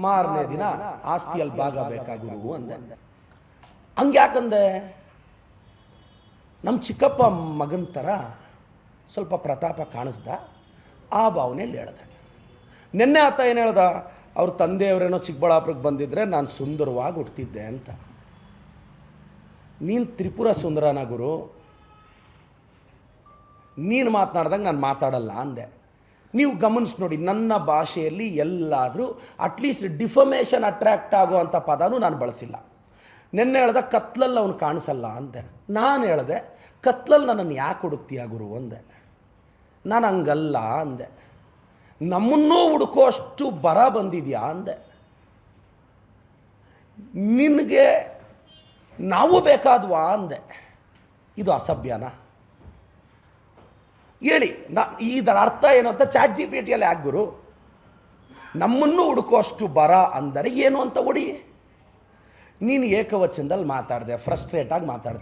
ಮಾರನೇ ದಿನ ಆಸ್ತಿಯಲ್ಲಿ ಭಾಗ ಬೇಕಾ ಗುರು ಅಂದೆ. ಹಂಗ್ಯಾಕಂದೆ? ನಮ್ಮ ಚಿಕ್ಕಪ್ಪ ಮಗನ ಥರ ಸ್ವಲ್ಪ ಪ್ರತಾಪ ಕಾಣಿಸ್ದ, ಆ ಭಾವನೆಯಲ್ಲಿ ಹೇಳ್ದೆ. ನಿನ್ನೆ ಆತ ಏನು ಹೇಳ್ದ, ಅವ್ರ ತಂದೆಯವರೇನೋ ಚಿಕ್ಕಬಳ್ಳಾಪುರಕ್ಕೆ ಬಂದಿದ್ದರೆ ನಾನು ಸುಂದರವಾಗಿ ಹುಡ್ತಿದ್ದೆ ಅಂತ. ನೀನು ತ್ರಿಪುರ ಸುಂದರನ ಗುರು, ನೀನು ಮಾತನಾಡ್ದಂಗೆ ನಾನು ಮಾತಾಡಲ್ಲ ಅಂದೆ. ನೀವು ಗಮನಿಸಿ ನೋಡಿ, ನನ್ನ ಭಾಷೆಯಲ್ಲಿ ಎಲ್ಲಾದರೂ ಅಟ್ಲೀಸ್ಟ್ ಡಿಫಮೇಷನ್ ಅಟ್ರ್ಯಾಕ್ಟ್ ಆಗುವಂಥ ಪದನೂ ನಾನು ಬಳಸಿಲ್ಲ. ನಿನ್ನೆ ಹೇಳ್ದೆ ಕತ್ಲಲ್ಲಿ ಅವನು ಕಾಣಿಸಲ್ಲ ಅಂದೆ. ನಾನು ಹೇಳಿದೆ ಕತ್ಲಲ್ಲಿ ನನ್ನನ್ನು ಯಾಕೆ ಹುಡುಕ್ತೀಯ ಗುರು ಅಂದೆ. ನಾನು ಹಂಗಲ್ಲ ಅಂದೆ. ನಮ್ಮನ್ನೂ ಹುಡುಕೋ ಅಷ್ಟು ಬರ ಬಂದಿದೆಯಾ ಅಂದೆ. ನಿನಗೆ ನಾವು ಬೇಕಾದ್ವಾ ಅಂದೆ. ಇದು ಅಸಭ್ಯನಾ? ಹೇಳಿ, ಇದರ ಅರ್ಥ ಏನು ಅಂತ ChatGPTಯಲ್ಲಿ ಯಾಕೆ ಗುರು? ನಮ್ಮನ್ನು ಹುಡುಕೋ ಅಷ್ಟು ಬರ ಅಂದರೆ ಏನು ಅಂತ ಹೊಡಿ. ನೀನು ಏಕವಚನದಲ್ಲಿ ಮಾತಾಡಿದೆ, ಫ್ರಸ್ಟ್ರೇಟಾಗಿ ಮಾತಾಡ್ತೀನಿ.